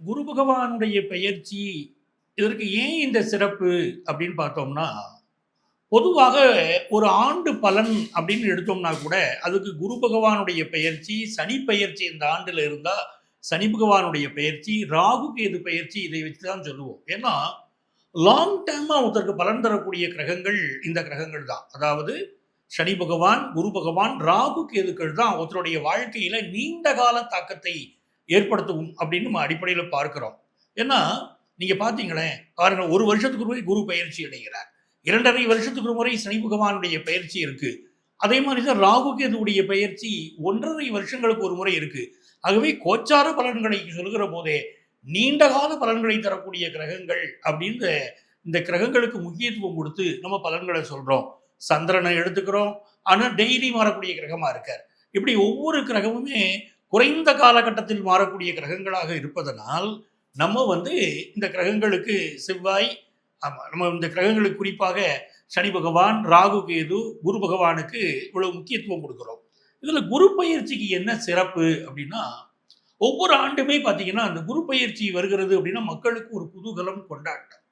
குரு பகவானுடைய பெயர்ச்சி இதற்கு ஏன் இந்த சிறப்பு அப்படின்னு பார்த்தோம்னா, பொதுவாக ஒரு ஆண்டு பலன் அப்படின்னு எடுத்தோம்னா கூட, அதுக்கு குரு பகவானுடைய பெயர்ச்சி, சனி பெயர்ச்சி இந்த ஆண்டுல இருந்தா, சனி பகவானுடைய பெயர்ச்சி, ராகு கேது பெயர்ச்சி இதை வச்சு தான் சொல்லுவோம். ஏன்னா, லாங் டேர்மா ஒருத்தருக்கு பலன் தரக்கூடிய கிரகங்கள் இந்த கிரகங்கள் தான். அதாவது சனி பகவான், குரு பகவான், ராகு கேதுக்கள் தான் ஒருத்தருடைய வாழ்க்கையில நீண்ட கால தாக்கத்தை ஏற்படுத்தும் அப்படின்னு நம்ம அடிப்படையில பார்க்கிறோம். ஏன்னா, நீங்க பார்த்தீங்களேன், பாருங்க 1 வருஷத்துக்கு ஒரு முறை குரு பெயர்ச்சி அடைகிறார். 2 1/2 வருஷத்துக்கு ஒரு முறை சனி பகவானுடைய பெயர்ச்சி இருக்கு. அதே மாரி தான் ராகு கேதுவுடைய பெயர்ச்சி 1 1/2 வருஷங்களுக்கு ஒரு முறை இருக்கு. ஆகவே கோச்சார பலன்களை சொல்லுகிற போதே, நீண்ட கால பலன்களை தரக்கூடிய கிரகங்கள் அப்படின்னு இந்த கிரகங்களுக்கு முக்கியத்துவம் குடுத்து நம்ம பலன்கள சொல்றோம். சந்திரனை எடுத்துக்கிறோம். ஆனா டெய்லி மாறக்கூடிய கிரகமா இருக்கார். இப்படி ஒவ்வொரு கிரகமுமே குறைந்த காலகட்டத்தில் மாறக்கூடிய கிரகங்களாக இருப்பதனால், நம்ம இந்த கிரகங்களுக்கு செவ்வாய் ஆமா. நம்ம இந்த கிரகங்களுக்கு குறிப்பாக சனி பகவான், ராகு, கேது, குரு பகவானுக்கு இவ்வளவு முக்கியத்துவம் குடுக்குறோம். இதுல குரு பெயர்ச்சிக்கு என்ன சிறப்பு அப்படின்னா, ஒவ்வொரு ஆண்டுமே பார்த்தீங்கன்னா, அந்த குரு பெயர்ச்சி வருகிறது அப்படின்னா, மக்களுக்கு ஒரு குதூகலம், கொண்டாட்டம்.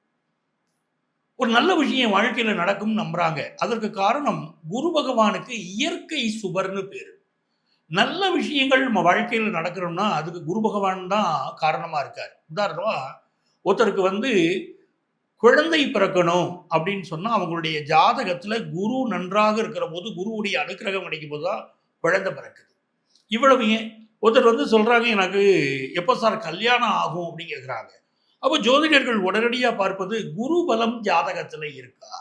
ஒரு நல்ல விஷயம் வாழ்க்கையில நடக்கும்னு நம்புறாங்க. அதற்கு காரணம் குரு பகவானுக்கு இயற்கை சுபர்ன்னு பேரு. நல்ல விஷயங்கள் நம்ம வாழ்க்கையில நடக்கணும்னா, அதுக்கு குரு பகவான் தான் காரணமா இருக்காரு. உதாரணமா, ஒருத்தருக்கு குழந்தை பிறக்கணும் அப்படின்னு சொன்னா, அவங்களுடைய ஜாதகத்துல குரு நன்றாக இருக்கிறபோது, குருவுடைய அனுக்கிரகம் கிடைக்கும்போது தான் குழந்தை பிறக்குது. இவ்வளவு ஏன்? ஒருத்தர் சொல்றாங்க, "எனக்கு எப்ப சார் கல்யாணம் ஆகும்?" அப்படின்னு கேட்குறாங்க. அப்போ ஜோதிடர்கள் உடனடியா பார்ப்பது, குரு பலம் ஜாதகத்துல இருக்கா?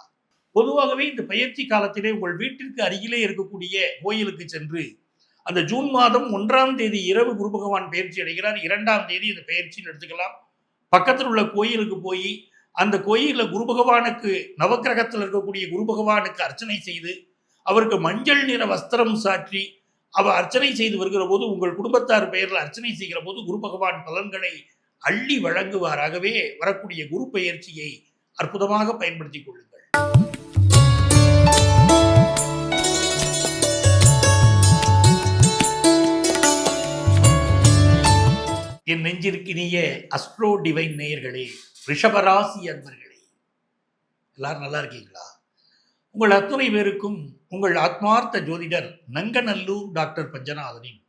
பொதுவாகவே இந்த பயிற்சி காலத்திலே உங்கள் வீட்டிற்கு அருகிலே இருக்கக்கூடிய கோயிலுக்கு சென்று அந்த ஜூன் மாதம் 1ஆம் தேதி இரவு குரு பகவான் பெயர்ச்சி அடைகிறார். 2ஆம் தேதி இந்த பெயர்ச்சின்னு எடுத்துக்கலாம். பக்கத்தில் உள்ள கோயிலுக்கு போய், அந்த கோயில்ல குரு பகவானுக்கு நவக்கிரகத்தில் இருக்கக்கூடிய குரு பகவானுக்கு அர்ச்சனை செய்து, அவருக்கு மஞ்சள் நிற வஸ்திரம் சாற்றி, அவர் அர்ச்சனை செய்து வருகிற போது, உங்கள் குடும்பத்தார் பெயரில் அர்ச்சனை செய்கிற போது குரு பகவான் பலன்களை அள்ளி வழங்குவார். ஆகவே வரக்கூடிய குரு பெயர்ச்சியை அற்புதமாக பயன்படுத்திக் கொள்ளுங்கள். என் நெஞ்சிற்கினிய அஸ்ட்ரோ டிவைன் நேயர்களே, ரிஷபராசி அன்பர்களே, எல்லாரும் நல்லா இருக்கீங்களா? உங்கள் அத்துணை பேருக்கும் உங்கள் ஆத்மார்த்த ஜோதிடர் நங்கநல்லூர் டாக்டர் பஞ்சநாதனின்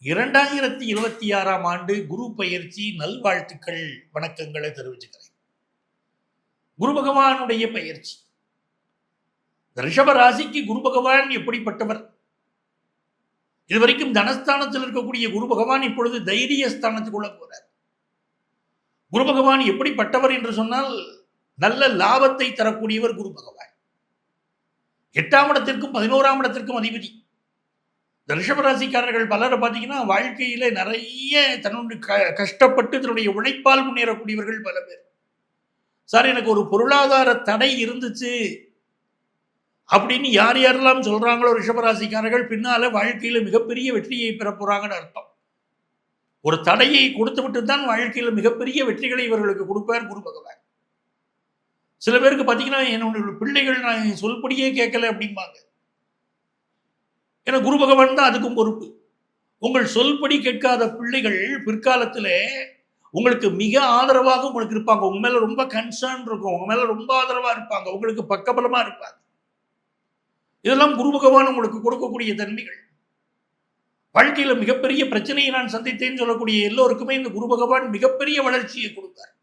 2026ஆம் ஆண்டு குரு பெயர்ச்சி நல்வாழ்த்துக்கள், வணக்கங்களை தெரிவிச்சுக்கிறேன். குரு பகவானுடைய பெயர்ச்சி, ரிஷப ராசிக்கு குரு பகவான் எப்படிப்பட்டவர்? இதுவரைக்கும் தனஸ்தானத்தில் இருக்கக்கூடிய குரு பகவான் இப்பொழுது தைரிய ஸ்தானத்துக்குள்ள போறார். குரு பகவான் எப்படிப்பட்டவர் என்று சொன்னால், நல்ல லாபத்தை தரக்கூடியவர் குரு பகவான். 8ஆம் இடத்திற்கும் 11ஆம் இடத்திற்கும் அதிபதி. ரிஷபராசிக்காரர்கள் பலரை பார்த்தீங்கன்னா, வாழ்க்கையில நிறைய தன்னுடைய கஷ்டப்பட்டு தன்னுடைய உழைப்பால் முன்னேறக்கூடியவர்கள் பல பேர். சார், எனக்கு ஒரு பொருளாதார தடை இருந்துச்சு அப்படின்னு யார் யாரெல்லாம் சொல்றாங்களோ ரிஷபராசிக்காரர்கள், பின்னால வாழ்க்கையில மிகப்பெரிய வெற்றியை பெற போறாங்கன்னு அர்த்தம். ஒரு தடையை கொடுத்து விட்டு தான் வாழ்க்கையில மிகப்பெரிய வெற்றிகளை இவர்களுக்கு கொடுப்பார் குரு பகவான். சில பேருக்கு பார்த்தீங்கன்னா, என்னுடைய பிள்ளைகள் நான் சொல்படியே கேட்கல அப்படிம்பாங்க. ஏன்னா குரு பகவான் தான் அதுக்கும் பொறுப்பு. உங்கள் சொல்படி கேட்காத பிள்ளைகள் பிற்காலத்தில் உங்களுக்கு மிக ஆதரவாக உங்களுக்கு இருப்பாங்க. உங்க மேல ரொம்ப கன்சர்ன் இருக்கும். உங்க மேல ரொம்ப ஆதரவா இருப்பாங்க. உங்களுக்கு பக்கபலமா இருப்பாங்க. இதெல்லாம் குரு பகவான் உங்களுக்கு கொடுக்கக்கூடிய தன்மைகள். வாழ்க்கையில மிகப்பெரிய பிரச்சனையை நான் சந்தித்தேன்னு சொல்லக்கூடிய எல்லோருக்குமே இந்த குரு பகவான் மிகப்பெரிய வளர்ச்சியை கொடுத்தார்.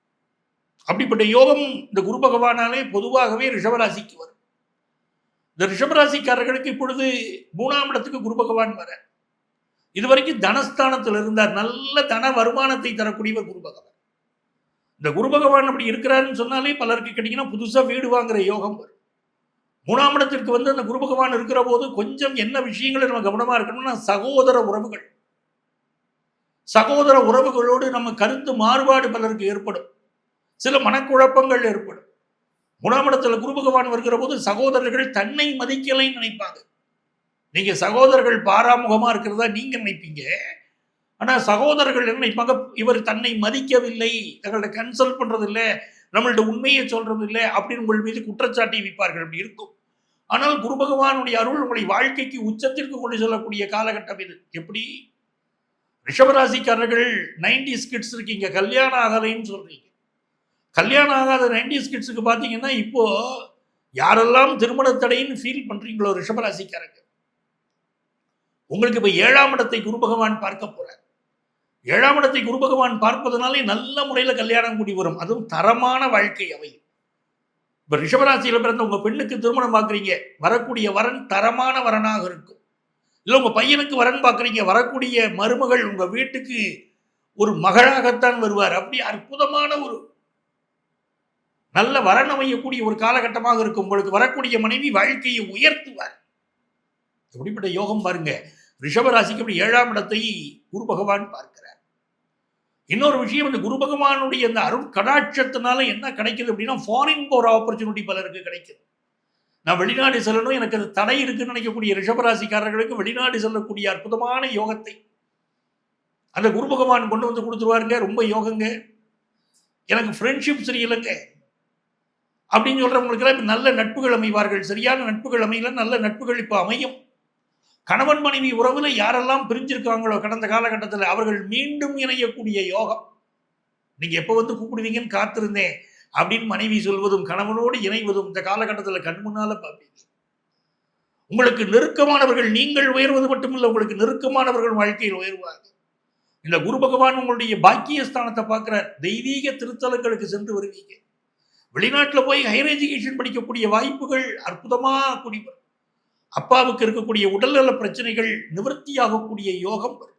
அப்படிப்பட்ட யோகம் இந்த குரு பகவானாலே பொதுவாகவே ரிஷபராசிக்கு வரும். இந்த ரிஷபராசிக்காரர்களுக்கு இப்பொழுது 3ஆம் இடத்துக்கு குரு பகவான் வர, இதுவரைக்கும் தனஸ்தானத்தில் இருந்தார். நல்ல தன வருமானத்தை தரக்கூடியவர் குரு பகவான். இந்த குரு பகவான் அப்படி இருக்கிறாருன்னு சொன்னாலே பலருக்கு கிடைக்கணும், புதுசா வீடு வாங்குற யோகம் வரும். 3ஆம் இடத்திற்கு அந்த குரு பகவான் இருக்கிற போது கொஞ்சம் என்ன விஷயங்களை நம்ம கவனமா இருக்கணும்னா, சகோதர உறவுகள், சகோதர உறவுகளோடு நம்ம கருத்து மாறுபாடு பலருக்கு ஏற்படும். சில மனக்குழப்பங்கள் ஏற்படும். 3ஆம் இடத்துல குரு பகவான் வருகிற போது சகோதரர்கள் தன்னை மதிக்கலைன்னு நினைப்பாங்க. நீங்க சகோதரர்கள் பாராமுகமா இருக்கிறதா நீங்க நினைப்பீங்க. ஆனா சகோதரர்கள் என்ன நினைப்பாங்க, இவர் தன்னை மதிக்கவில்லை, தங்கள்ட்ட கன்சல்ட் பண்றது இல்லை, நம்மள்ட்ட உண்மையை சொல்றது இல்லை அப்படின்னு உங்கள் மீது குற்றச்சாட்டை வைப்பார்கள். அப்படி இருக்கும். ஆனால் குரு பகவானுடைய அருள் உங்களை வாழ்க்கைக்கு உச்சத்திற்கு கொண்டு செல்லக்கூடிய காலகட்டம் இது. எப்படி? ரிஷபராசிக்காரர்கள் 90s கிட்ஸ் இருக்கீங்க, கல்யாணம் ஆகலைன்னு சொல்றீங்க. கல்யாணம் ஆகாத 90s கிட்ஸுக்கு பார்த்தீங்கன்னா, இப்போ யாரெல்லாம் திருமண தடைன்னு ஃபீல் பண்றீங்களோ ரிஷபராசிக்காரங்க, உங்களுக்கு இப்போ 7ஆம் இடத்தை குரு பகவான் பார்க்க போறார். 7ஆம் இடத்தை குரு பகவான் பார்ப்பதனாலே நல்ல முறையில் கல்யாணம் கூடி வரும். அதுவும் தரமான வாழ்க்கை அமையும். இப்போ ரிஷபராசியில் பிறந்த உங்க பெண்ணுக்கு திருமணம் பார்க்குறீங்க, வரக்கூடிய வரன் தரமான வரனாக இருக்கும். இல்லை உங்க பையனுக்கு வரன் பார்க்குறீங்க, வரக்கூடிய மருமகள் உங்க வீட்டுக்கு ஒரு மகளாகத்தான் வருவார். அப்படி அற்புதமான ஒரு நல்ல வரன் அமையக்கூடிய ஒரு காலகட்டமாக இருக்கும். உங்களுக்கு வரக்கூடிய மனைவி வாழ்க்கையை உயர்த்துவார். எப்படிப்பட்ட யோகம் பாருங்க. ரிஷபராசிக்கு அப்படி 7ஆம் இடத்தை குரு பகவான் பார்க்கிறார். இன்னொரு விஷயம், இந்த குரு பகவானுடைய அந்த அருள் கடாட்சத்தினால என்ன கிடைக்குது அப்படின்னா, ஃபாரின் போகிற ஆப்பர்ச்சுனிட்டி பலருக்கு கிடைக்குது. நான் வெளிநாடு செல்லணும், எனக்கு அது தடை இருக்குன்னு நினைக்கக்கூடிய ரிஷபராசிக்காரர்களுக்கு வெளிநாடு செல்லக்கூடிய அற்புதமான யோகத்தை அந்த குரு பகவான் கொண்டு வந்து கொடுத்துருவாருங்க. ரொம்ப யோகங்க. எனக்கு ஃப்ரெண்ட்ஷிப் சரியில்லைங்க அப்படின்னு சொல்றவங்களுக்கெல்லாம் இப்போ நல்ல நட்புகள் அமைவார்கள். சரியான நட்புகள் அமையல, நல்ல நட்புகள் இப்போ அமையும். கணவன் மனைவி உறவுல யாரெல்லாம் பிரிஞ்சிருக்காங்களோ கடந்த காலகட்டத்தில் அவர்கள் மீண்டும் இணையக்கூடிய யோகம். நீங்க எப்போ வந்து கூப்பிடுவீங்கன்னு காத்திருந்தேன் அப்படின்னு மனைவி சொல்வதும் கணவனோடு இணைவதும் இந்த காலகட்டத்தில் கண் முன்னால பார்ப்பீங்க. உங்களுக்கு நெருக்கமானவர்கள், நீங்கள் உயர்வது மட்டுமில்லை, உங்களுக்கு நெருக்கமானவர்கள் வாழ்க்கையில் உயர்வார்கள். இந்த குரு பகவான் உங்களுடைய பாக்கியஸ்தானத்தை பார்க்கிறார். தெய்வீக திருத்தலங்களுக்கு சென்று வருவீங்க. வெளிநாட்டில் போய் ஹையர் எஜுகேஷன் படிக்கக்கூடிய வாய்ப்புகள் அற்புதமாக கூடி வரும். அப்பாவுக்கு இருக்கக்கூடிய உடல்நல பிரச்சனைகள் நிவர்த்தியாகக்கூடிய யோகம் வரும்.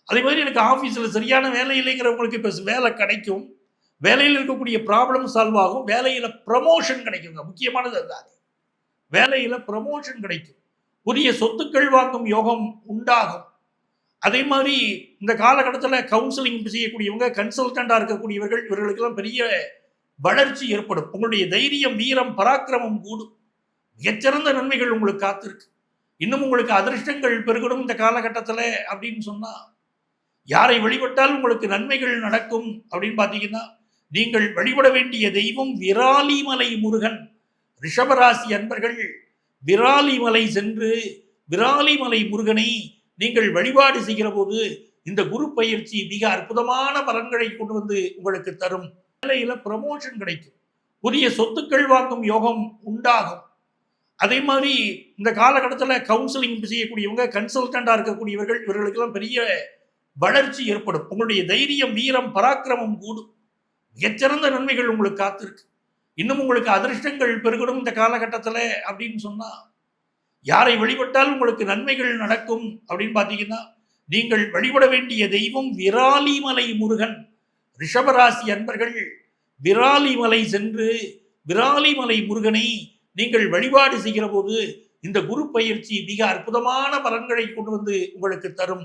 அதே மாதிரி எனக்கு ஆஃபீஸில் சரியான வேலை இல்லைங்கிறவங்களுக்கு இப்போ வேலை கிடைக்கும். வேலையில் இருக்கக்கூடிய ப்ராப்ளம் சால்வ் ஆகும். வேலையில் ப்ரமோஷன் கிடைக்குங்க. முக்கியமானது அதுதான். வேலையில் ப்ரமோஷன் கிடைக்கும். புதிய சொத்துக்கள் வாங்கும் யோகம் உண்டாகும். அதே மாதிரி இந்த காலகட்டத்தில் கவுன்சிலிங் செய்யக்கூடியவங்க, கன்சல்டண்டாக இருக்கக்கூடியவர்கள், இவர்களுக்கெல்லாம் பெரிய வளர்ச்சி ஏற்படும். உங்களுடைய தைரியம், வீரம், பராக்கிரமம் கூடும். மிகச்சிறந்த நன்மைகள் உங்களுக்கு காத்திருக்கு. இன்னும் உங்களுக்கு அதிர்ஷ்டங்கள் பெருகணும் இந்த காலகட்டத்தில் அப்படின்னு சொன்னா, யாரை வழிபட்டால் உங்களுக்கு நன்மைகள் நடக்கும் அப்படின்னு பார்த்தீங்கன்னா, நீங்கள் வழிபட வேண்டிய தெய்வம் விராலிமலை முருகன். ரிஷபராசி அன்பர்கள் விராலிமலை சென்று விராலிமலை முருகனை நீங்கள் வழிபாடு செய்கிற போது இந்த குரு பயிற்சி மிக அற்புதமான பலன்களை கொண்டு வந்து உங்களுக்கு தரும். வேலையில ப்ரமோஷன் கிடைக்கும். புதிய சொத்துக்கள் வாங்கும் யோகம் உண்டாகும். அதே மாதிரி இந்த காலகட்டத்தில் கவுன்சிலிங் செய்யக்கூடியவங்க, கன்சல்டண்டாக இருக்கக்கூடியவர்கள், இவர்களுக்கெல்லாம் பெரிய வளர்ச்சி ஏற்படும். உங்களுடைய தைரியம், வீரம், பராக்கிரமம் கூடும். மிகச்சிறந்த நன்மைகள் உங்களுக்கு காத்திருக்கு. இன்னும் உங்களுக்கு அதிர்ஷ்டங்கள் பெருகணும் இந்த காலகட்டத்தில் அப்படின்னு சொன்னா, யாரை வழிபட்டால் உங்களுக்கு நன்மைகள் நடக்கும் அப்படின்னு பார்த்தீங்கன்னா, நீங்கள் வழிபட வேண்டிய தெய்வம் விராலிமலை முருகன். ரிஷபராசி அன்பர்கள் விராலிமலை சென்று விராலிமலை முருகனை நீங்கள் வழிபாடு செய்கிற போது இந்த குரு பயிற்சி மிக அற்புதமான பலன்களை கொண்டு வந்து உங்களுக்கு தரும்.